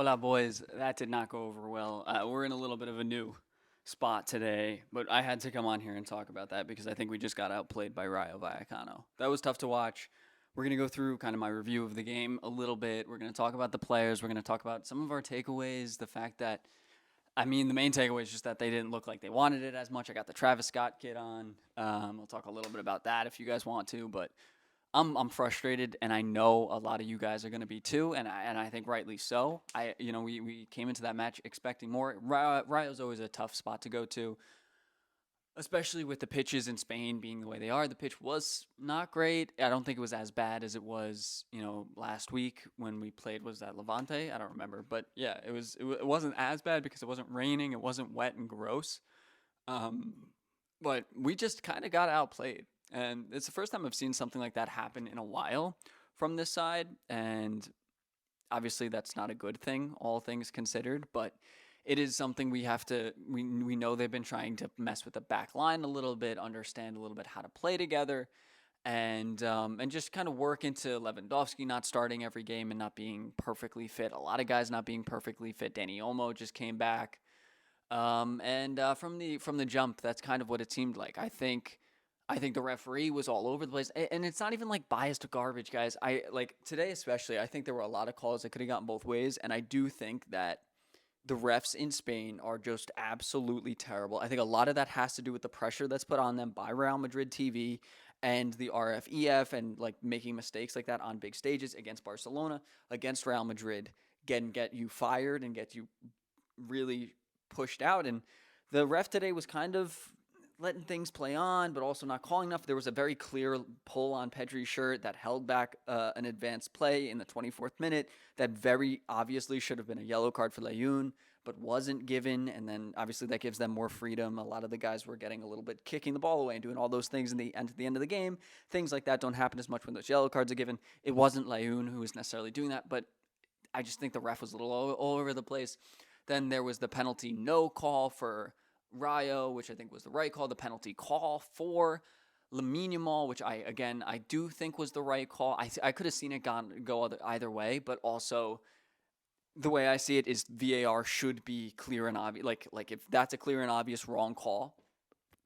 Hola, boys. That did not go over well. We're in a little bit of a new spot today, but I had to come on here and talk about that because I think we just got outplayed by Rayo Vallecano. That was tough to watch. We're going to go through kind of my review of the game a little bit. We're going to talk about the players. We're going to talk about some of our takeaways. The fact that, the main takeaway is just that they didn't look like they wanted it as much. I got the Travis Scott kid on. We'll talk a little bit about that if you guys want to, but I'm frustrated, and I know a lot of you guys are going to be too, and I think rightly so. We came into that match expecting more. Rayo's always a tough spot to go to, especially with the pitches in Spain being the way they are. The pitch was not great. I don't think it was as bad as it was, last week when we played. Was that Levante? I don't remember, but yeah, it wasn't as bad because it wasn't raining. It wasn't wet and gross. Um, but we just kind of got outplayed. And it's the first time I've seen something like that happen in a while from this side. And obviously, that's not a good thing, all things considered. But it is something we have to. We know they've been trying to mess with the back line a little bit, understand a little bit how to play together, and just kind of work into Lewandowski not starting every game and not being perfectly fit. A lot of guys not being perfectly fit. Danny Olmo just came back. And from the jump, that's kind of what it seemed like. I think the referee was all over the place, and it's not even like biased to garbage, guys. I like today especially. I think there were a lot of calls that could have gotten both ways, and I do think that the refs in Spain are just absolutely terrible. I think a lot of that has to do with the pressure that's put on them by Real Madrid TV and the RFEF, and like making mistakes like that on big stages against Barcelona, against Real Madrid, get you fired and get you really pushed out. And the ref today was kind of letting things play on, but also not calling enough. There was a very clear pull on Pedri's shirt that held back an advanced play in the 24th minute that very obviously should have been a yellow card for Layun, but wasn't given. And then obviously that gives them more freedom. A lot of the guys were getting a little bit kicking the ball away and doing all those things at the end of the game. Things like that don't happen as much when those yellow cards are given. It wasn't Layun who was necessarily doing that, but I just think the ref was a little all over the place. Then there was the penalty no call for Rayo, which I think was the right call. The penalty call for Lamine Yamal, which I do think was the right call. I could have seen it go either way, but also the way I see it is VAR should be clear and obvious. Like if that's a clear and obvious wrong call,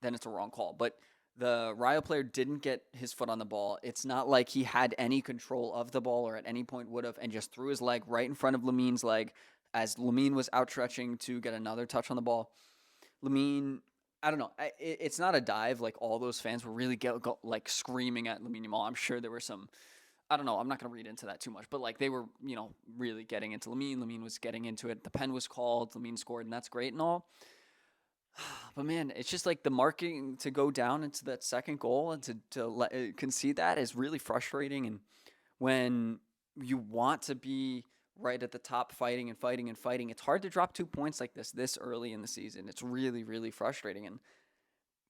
then it's a wrong call. But the Rayo player didn't get his foot on the ball. It's not like he had any control of the ball or at any point would have, and just threw his leg right in front of Lamine's leg as Lamine was outstretching to get another touch on the ball. Lamine, I don't know. It's not a dive. Like all those fans were really like screaming at Lamine Yamal. I'm sure there were some. I don't know. I'm not going to read into that too much, but like they were, really getting into Lamine. Lamine was getting into it. The pen was called. Lamine scored, and that's great and all. But man, it's just like the marking to go down into that second goal and to concede that is really frustrating. And when you want to be right at the top, fighting and fighting and fighting, it's hard to drop 2 points like this early in the season. It's really, really frustrating, and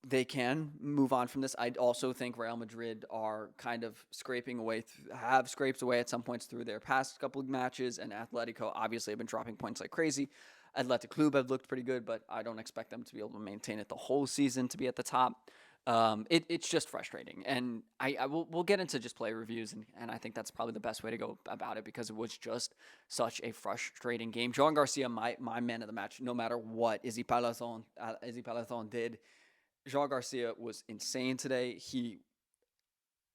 they can move on from this. I also think Real Madrid are kind of have scraped away at some points through their past couple of matches, and Atletico obviously have been dropping points like crazy. Athletic Club have looked pretty good, but I don't expect them to be able to maintain it the whole season to be at the top. It's just frustrating, and we'll get into just play reviews, and I think that's probably the best way to go about it because it was just such a frustrating game. Joan Garcia, my man of the match, no matter what Izzy Palazon did. João Garcia was insane today. He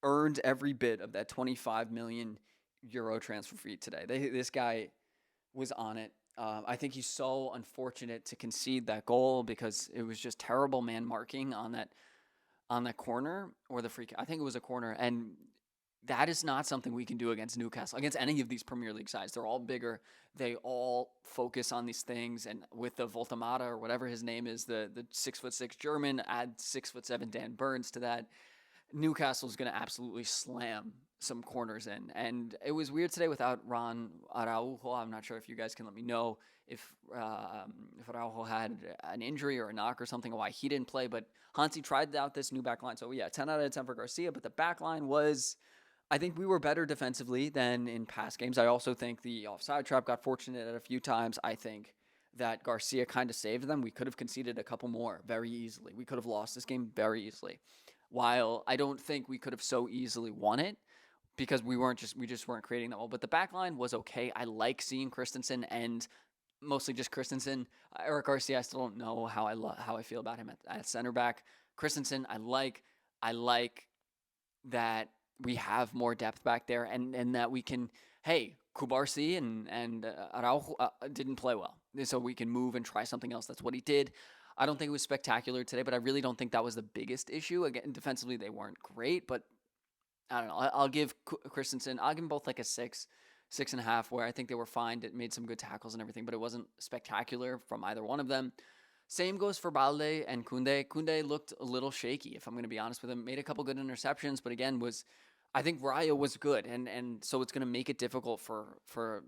earned every bit of that 25 million euro transfer fee today. This guy was on it. I think he's so unfortunate to concede that goal because it was just terrible man marking on that corner or the free kick. I think it was a corner, and that is not something we can do against Newcastle, against any of these Premier League sides. They're all bigger. They all focus on these things. And with the Voltamata or whatever his name is, the 6'6" German, add 6'7" Dan Burns to that, Newcastle's going to absolutely slam some corners in. And it was weird today without Ron Araujo. I'm not sure if you guys can let me know if Araujo had an injury or a knock or something, why he didn't play. But Hansi tried out this new back line. So yeah, 10 out of 10 for Garcia. But the back line was, I think we were better defensively than in past games. I also think the offside trap got fortunate at a few times. I think that Garcia kind of saved them. We could have conceded a couple more very easily. We could have lost this game very easily. While I don't think we could have so easily won it, because we just weren't creating that well. But the back line was okay. I like seeing Christensen and mostly just Christensen. Eric Garcia, I still don't know how I feel about him at center back. Christensen, I like that we have more depth back there, and that we can. Hey, Kubarsi and Araujo didn't play well, so we can move and try something else. That's what he did. I don't think it was spectacular today, but I really don't think that was the biggest issue. Again, defensively they weren't great, but I don't know. I'll give Christensen. I'll give them both like a 6.5, where I think they were fine. It made some good tackles and everything, but it wasn't spectacular from either one of them. Same goes for Balde and Kunde. Kunde looked a little shaky, if I'm going to be honest with him. Made a couple good interceptions, but again, I think Rayo was good, and so it's going to make it difficult for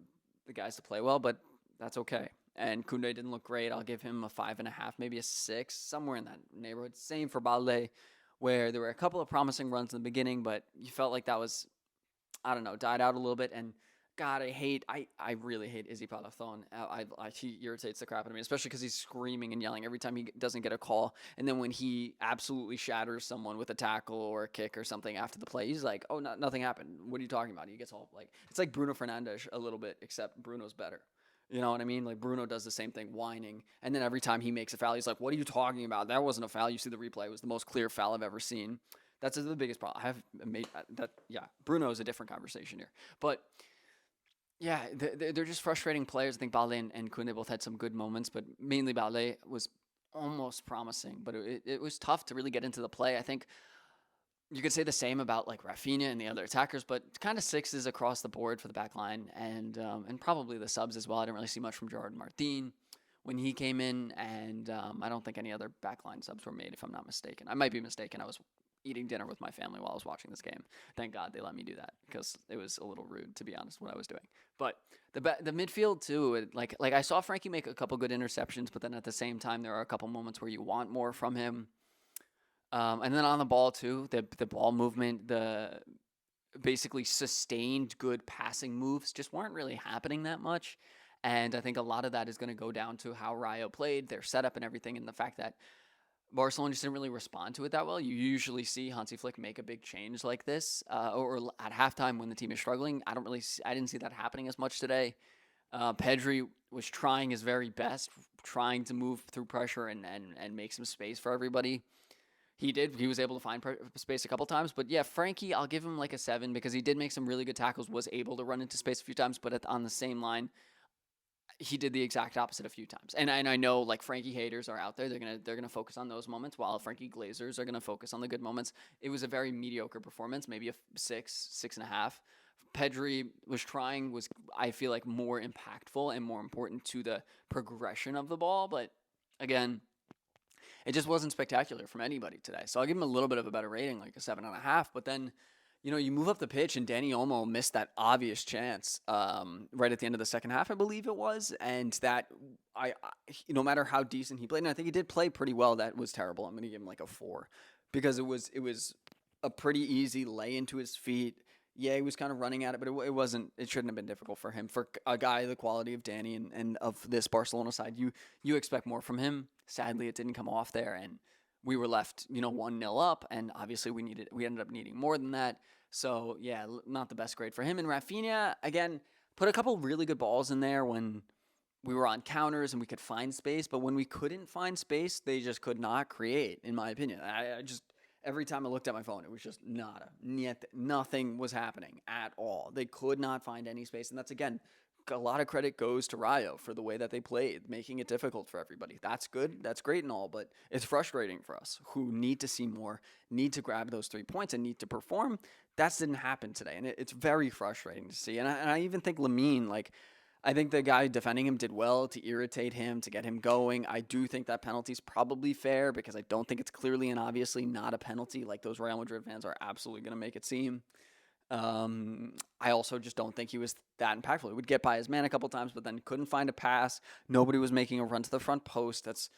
the guys to play well, but that's okay. And Kunde didn't look great. I'll give him a 5.5, maybe a 6, somewhere in that neighborhood. Same for Balde, where there were a couple of promising runs in the beginning, but you felt like that was, I don't know, died out a little bit. And God, I really hate Izzy Palathon. He irritates the crap out of me, especially because he's screaming and yelling every time he doesn't get a call. And then when he absolutely shatters someone with a tackle or a kick or something after the play, he's like, oh, nothing happened. What are you talking about? He gets all like, it's like Bruno Fernandes a little bit, except Bruno's better. You know what I mean? Like Bruno does the same thing, whining. And then every time he makes a foul, he's like, what are you talking about? That wasn't a foul. You see the replay. It was the most clear foul I've ever seen. That's the biggest problem. I have made that. Yeah, Bruno is a different conversation here. But yeah, they're just frustrating players. I think Balde and Kunde both had some good moments, but mainly Balde was almost promising. But it was tough to really get into the play. I think you could say the same about like Rafinha and the other attackers, but kind of sixes across the board for the back line and probably the subs as well. I didn't really see much from Gerard Martin when he came in, and I don't think any other backline subs were made, if I'm not mistaken. I might be mistaken. I was eating dinner with my family while I was watching this game. Thank God they let me do that, because it was a little rude, to be honest, what I was doing. But the midfield too, like I saw Frankie make a couple good interceptions, but then at the same time there are a couple moments where you want more from him. And then on the ball too, the ball movement, the basically sustained good passing moves just weren't really happening that much. And I think a lot of that is going to go down to how Rayo played, their setup and everything, and the fact that Barcelona just didn't really respond to it that well. You usually see Hansi Flick make a big change like this, or at halftime when the team is struggling. I didn't see that happening as much today. Pedri was trying his very best, trying to move through pressure and make some space for everybody. He did. He was able to find space a couple times. But yeah, Frankie, I'll give him like a 7, because he did make some really good tackles, was able to run into space a few times, but on the same line, he did the exact opposite a few times. And I know like Frankie haters are out there. They're gonna focus on those moments, while Frankie Glazers are gonna focus on the good moments. It was a very mediocre performance, maybe a 6.5. Pedri was I feel like more impactful and more important to the progression of the ball, but again, it just wasn't spectacular from anybody today. So I'll give him a little bit of a better rating, like a 7.5. But then, you move up the pitch, and Danny Olmo missed that obvious chance right at the end of the second half, I believe it was. And that, no matter how decent he played, and I think he did play pretty well, that was terrible. I'm going to give him like a 4, because it was a pretty easy lay into his feet. Yeah, he was kind of running at it, but it shouldn't have been difficult for him. For a guy the quality of Danny and of this Barcelona side, you expect more from him. Sadly, it didn't come off there, and we were left, 1-0 up, and obviously we ended up needing more than that. So, yeah, not the best grade for him. And Rafinha, again, put a couple really good balls in there when we were on counters and we could find space, but when we couldn't find space, they just could not create, in my opinion. Every time I looked at my phone, it was just nada. Nothing was happening at all. They could not find any space. And that's, again, a lot of credit goes to Rayo for the way that they played, making it difficult for everybody. That's good. That's great and all, but it's frustrating for us who need to see more, need to grab those 3 points, and need to perform. That didn't happen today, and it's very frustrating to see. And I even think Lamine, I think the guy defending him did well to irritate him, to get him going. I do think that penalty's probably fair, because I don't think it's clearly and obviously not a penalty like those Real Madrid fans are absolutely going to make it seem. I also just don't think he was that impactful. He would get by his man a couple times, but then couldn't find a pass. Nobody was making a run to the front post. That's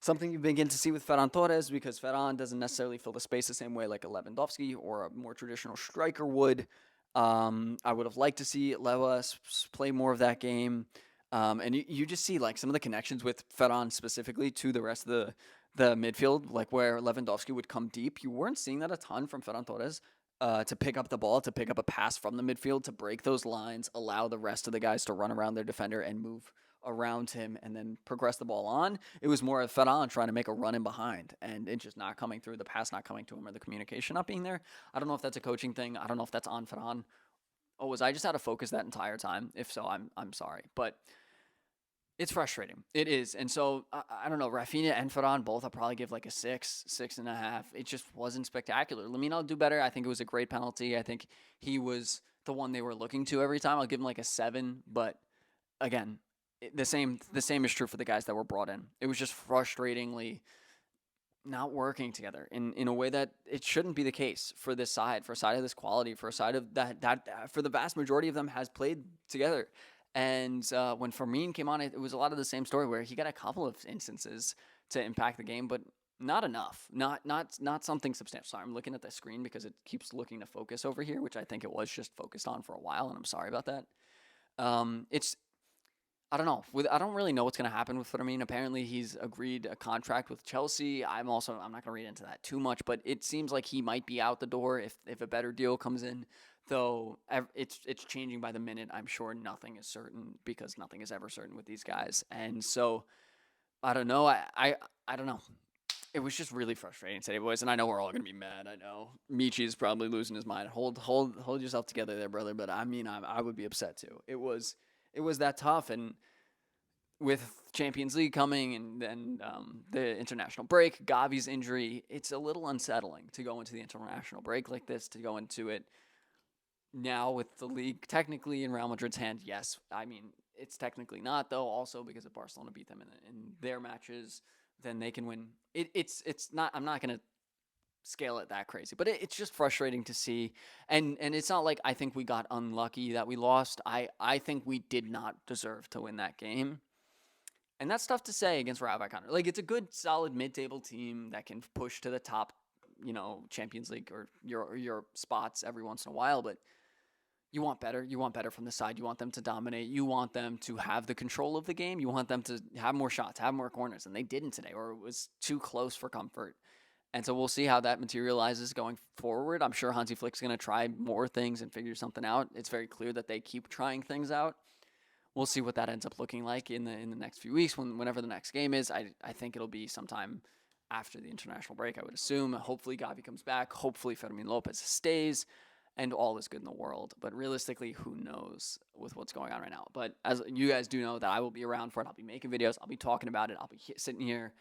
something you begin to see with Ferran Torres, because Ferran doesn't necessarily fill the space the same way like a Lewandowski or a more traditional striker would. I would have liked to see Lewa play more of that game. And you just see like some of the connections with Ferran specifically to the rest of the midfield, like where Lewandowski would come deep. You weren't seeing that a ton from Ferran Torres. to pick up the ball, to pick up a pass from the midfield, to break those lines, allow the rest of the guys to run around their defender and move around him and then progress the ball on. It was more of Ferran trying to make a run in behind and it just not coming through, the pass not coming to him or the communication not being there. I don't know if that's a coaching thing. I don't know if that's on Ferran. Oh, was I just out of focus that entire time? If so, I'm sorry. But it's frustrating. It is. And so, I don't know. Rafinha and Ferran both, I'll probably give like a 6.5. It just wasn't spectacular. Lamine, I'll do better. I think it was a great penalty. I think he was the one they were looking to every time. I'll give him like a 7. But again, the same is true for the guys that were brought in. It was just frustratingly not working together in a way that it shouldn't be the case for this side, for a side of this quality, for a side of that for the vast majority of them has played together. And when Fermin came on, it was a lot of the same story where he got a couple of instances to impact the game, but not enough. Not something substantial. Sorry, I'm looking at the screen because it keeps looking to focus over here, which I think it was just focused on for a while, and I'm sorry about that. It's I don't know. I don't really know what's going to happen with Fermin. Apparently, he's agreed a contract with Chelsea. I'm not going to read into that too much, but it seems like he might be out the door if a better deal comes in. Though it's changing by the minute. I'm sure nothing is certain because nothing is ever certain with these guys. And so I don't know. I don't know. It was just really frustrating today, boys. And I know we're all gonna be mad. I know Michi's probably losing his mind. Hold yourself together there, brother. But I mean, I would be upset too. It was that tough, and with Champions League coming and then the international break, Gavi's injury, it's a little unsettling to go into the international break like this, to go into it now with the league technically in Real Madrid's hand. Yes, I mean, it's technically not, though, also because if Barcelona beat them in their matches, then they can win. It's not, I'm not going to scale it that crazy, but it's just frustrating to see. And it's not like I think we got unlucky that we lost. I think we did not deserve to win that game. And that's tough to say against Rayo Vallecano. Like, it's a good, solid mid-table team that can push to the top, Champions League or your spots every once in a while, but you want better. You want better from the side. You want them to dominate. You want them to have the control of the game. You want them to have more shots, have more corners, and they didn't today, or it was too close for comfort. And so we'll see how that materializes going forward. I'm sure Hansi Flick's going to try more things and figure something out. It's very clear that they keep trying things out. We'll see what that ends up looking like in the next few weeks, whenever the next game is. I think it'll be sometime after the international break, I would assume. Hopefully Gavi comes back. Hopefully Fermin Lopez stays. And all is good in the world. But realistically, who knows with what's going on right now. But as you guys do know that I will be around for it. I'll be making videos. I'll be talking about it. I'll be sitting here,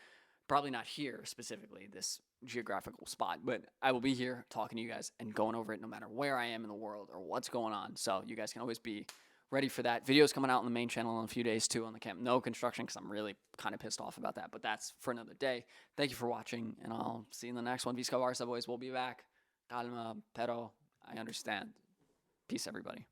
probably not here specifically, this geographical spot, but I will be here talking to you guys and going over it no matter where I am in the world or what's going on. So you guys can always be ready for that. Videos coming out on the main channel in a few days too on the Camp No construction because I'm really kind of pissed off about that. But that's for another day. Thank you for watching, and I'll see you in the next one. Visca Barca, boys. We'll be back. Calma, pero I understand. Peace, everybody.